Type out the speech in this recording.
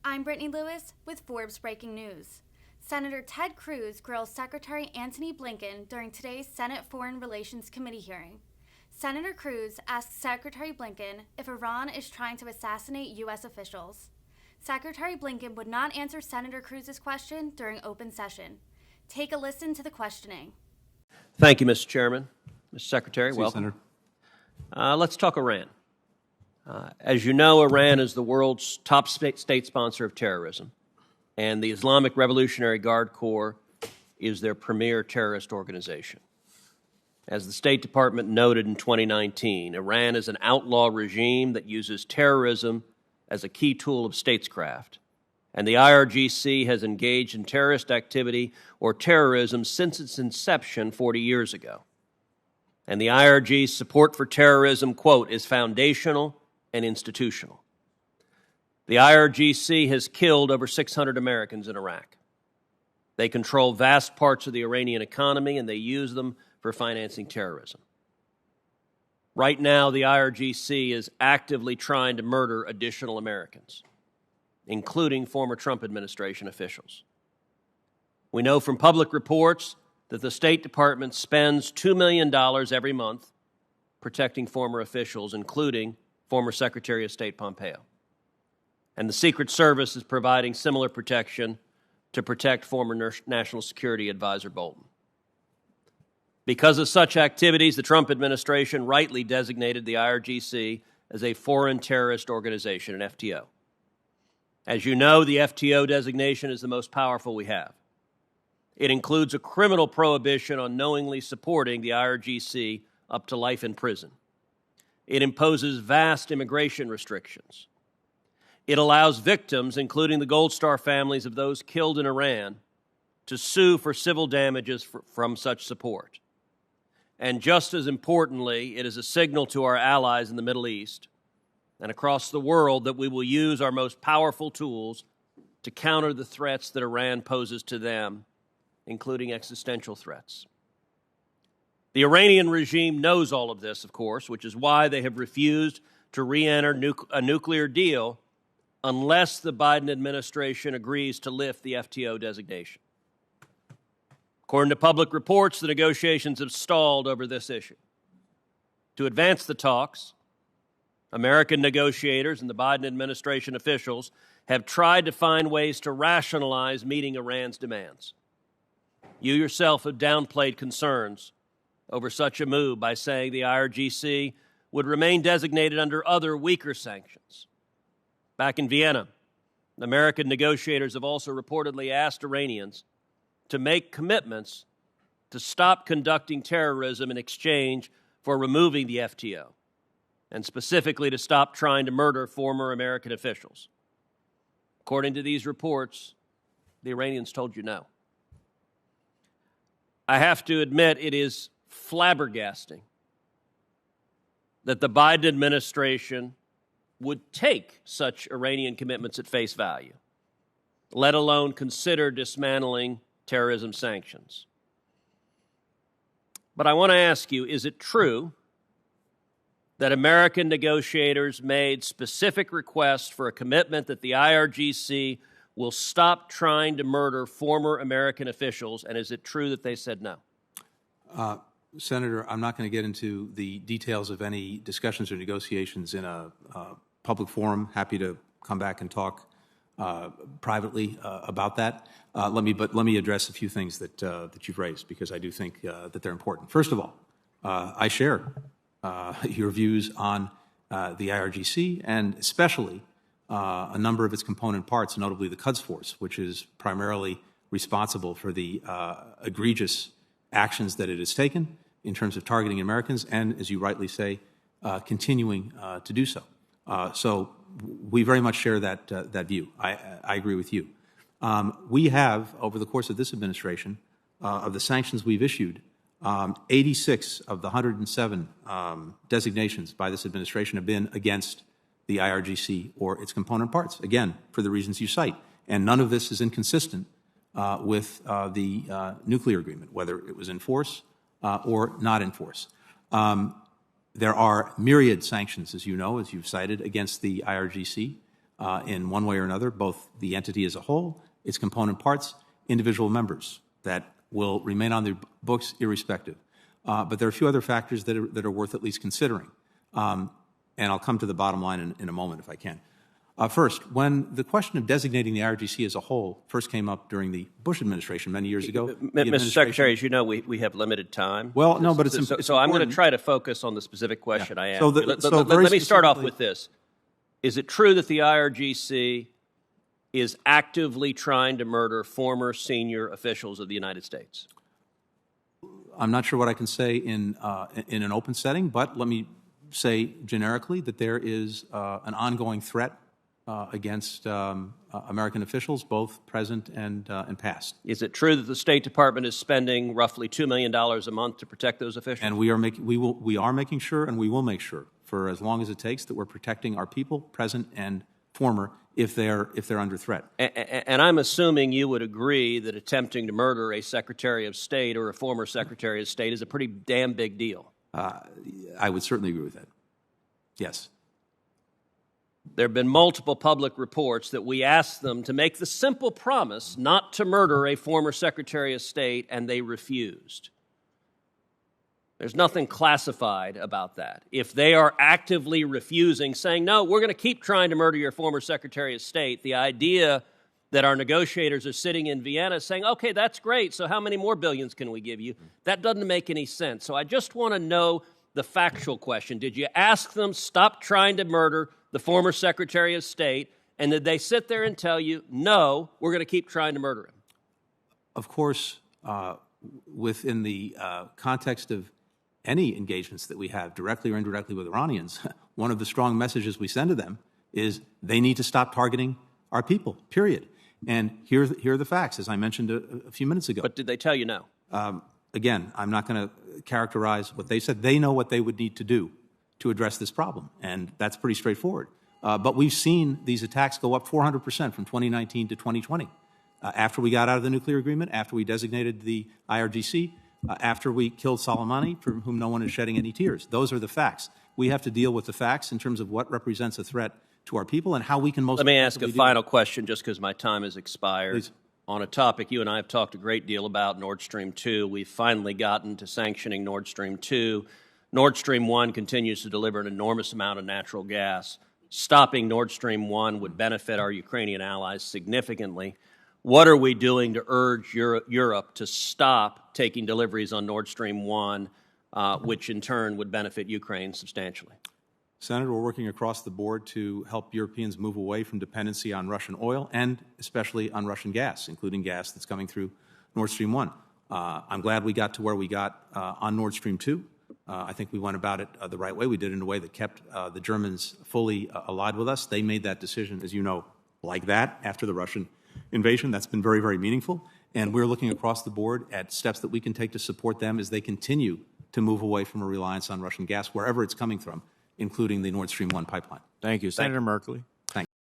I'm Brittany Lewis with Forbes Breaking News. Senator Ted Cruz grills Secretary Antony Blinken during today's Senate Foreign Relations Committee hearing. Senator Cruz asked Secretary Blinken if Iran is trying to assassinate U.S. officials. Secretary Blinken would not answer Senator Cruz's question during open session. Take a listen to the questioning. Thank you, Mr. Chairman. Mr. Secretary, welcome. Senator. Let's talk Iran. As you know, Iran is the world's top state sponsor of terrorism, and the Islamic Revolutionary Guard Corps is their premier terrorist organization. As the State Department noted in 2019, Iran is an outlaw regime that uses terrorism as a key tool of statescraft, and the IRGC has engaged in terrorist activity or terrorism since its inception 40 years ago. And the IRG's support for terrorism, quote, is foundational and institutional. The IRGC has killed over 600 Americans in Iraq. They control vast parts of the Iranian economy, and they use them for financing terrorism. Right now, the IRGC is actively trying to murder additional Americans, including former Trump administration officials. We know from public reports that the State Department spends $2 million every month protecting former officials, including former Secretary of State Pompeo. And the Secret Service is providing similar protection to protect former National Security Advisor Bolton. Because of such activities, the Trump administration rightly designated the IRGC as a foreign terrorist organization, an FTO. As you know, the FTO designation is the most powerful we have. It includes a criminal prohibition on knowingly supporting the IRGC up to life in prison. It imposes vast immigration restrictions. It allows victims, including the Gold Star families of those killed in Iran, to sue for civil damages from such support. And just as importantly, it is a signal to our allies in the Middle East and across the world that we will use our most powerful tools to counter the threats that Iran poses to them, including existential threats. The Iranian regime knows all of this, of course, which is why they have refused to re-enter a nuclear deal unless the Biden administration agrees to lift the FTO designation. According to public reports, the negotiations have stalled over this issue. To advance the talks, American negotiators and the Biden administration officials have tried to find ways to rationalize meeting Iran's demands. You yourself have downplayed concerns over such a move by saying the IRGC would remain designated under other weaker sanctions. Back in Vienna, American negotiators have also reportedly asked Iranians to make commitments to stop conducting terrorism in exchange for removing the FTO, and specifically to stop trying to murder former American officials. According to these reports, the Iranians told you no. I have to admit it is flabbergasting that the Biden administration would take such Iranian commitments at face value, let alone consider dismantling terrorism sanctions. But I want to ask you, is it true that American negotiators made specific requests for a commitment that the IRGC will stop trying to murder former American officials, and is it true that they said no? Senator, I'm not going to get into the details of any discussions or negotiations in a public forum. Happy to come back and talk privately about that. Let me address a few things that you've raised, because I do think that they're important. First of all, I share your views on the IRGC, and especially a number of its component parts, notably the Quds Force, which is primarily responsible for the egregious actions that it has taken in terms of targeting Americans, and, as you rightly say, continuing to do so. So we very much share that view. I agree with you. We have, over the course of this administration, of the sanctions we've issued, 86 of the 107 designations by this administration have been against the IRGC or its component parts, again, for the reasons you cite. And none of this is inconsistent with the nuclear agreement, whether it was in force or not in force. There are myriad sanctions, as you know, as you've cited, against the IRGC. in one way or another, both the entity as a whole, its component parts, individual members that will remain on their books irrespective. But there are a few other factors that are worth at least considering. And I'll come to the bottom line in a moment if I can. First, when the question of designating the IRGC as a whole first came up during the Bush administration many years ago. Mr. Secretary, as you know, we have limited time. Well, no, but it's so I'm going to try to focus on the specific question I asked. So let me start off with this. Is it true that the IRGC is actively trying to murder former senior officials of the United States? I'm not sure what I can say in an open setting, but let me say generically that there is an ongoing threat against American officials, both present and past. Is it true that the State Department is spending roughly $2 million a month to protect those officials? And we are making sure, and we will make sure, for as long as it takes, that we're protecting our people, present and former, if they're under threat. And I'm assuming you would agree that attempting to murder a Secretary of State or a former Secretary of State is a pretty damn big deal. I would certainly agree with that. Yes. There have been multiple public reports that we asked them to make the simple promise not to murder a former Secretary of State, and they refused. There's nothing classified about that. If they are actively refusing, saying, no, we're going to keep trying to murder your former Secretary of State, the idea that our negotiators are sitting in Vienna saying, okay, that's great, so how many more billions can we give you? That doesn't make any sense. So I just want to know the factual question. Did you ask them, stop trying to murder the former Secretary of State, and did they sit there and tell you, no, we're going to keep trying to murder him? Of course, within the context of any engagements that we have, directly or indirectly with Iranians, one of the strong messages we send to them is they need to stop targeting our people, period. And here are the facts, as I mentioned a few minutes ago. But did they tell you no? Again, I'm not going to characterize what they said. They know what they would need to do to address this problem, and that's pretty straightforward. But we've seen these attacks go up 400% from 2019 to 2020. After we got out of the nuclear agreement, after we designated the IRGC, after we killed Soleimani, for whom no one is shedding any tears. Those are the facts. We have to deal with the facts in terms of what represents a threat to our people and how we can most Let me ask a final question, just because my time has expired. Please. On a topic you and I have talked a great deal about, Nord Stream 2. We've finally gotten to sanctioning Nord Stream 2. Nord Stream 1 continues to deliver an enormous amount of natural gas. Stopping Nord Stream 1 would benefit our Ukrainian allies significantly. What are we doing to urge Europe to stop taking deliveries on Nord Stream 1, which in turn would benefit Ukraine substantially? Senator, we're working across the board to help Europeans move away from dependency on Russian oil and especially on Russian gas, including gas that's coming through Nord Stream 1. I'm glad we got to where we got on Nord Stream 2. I think we went about it the right way. We did it in a way that kept the Germans fully allied with us. They made that decision, as you know, like that after the Russian invasion. That's been very, very meaningful. And we're looking across the board at steps that we can take to support them as they continue to move away from a reliance on Russian gas, wherever it's coming from, including the Nord Stream 1 pipeline. Thank you. Senator Merkley.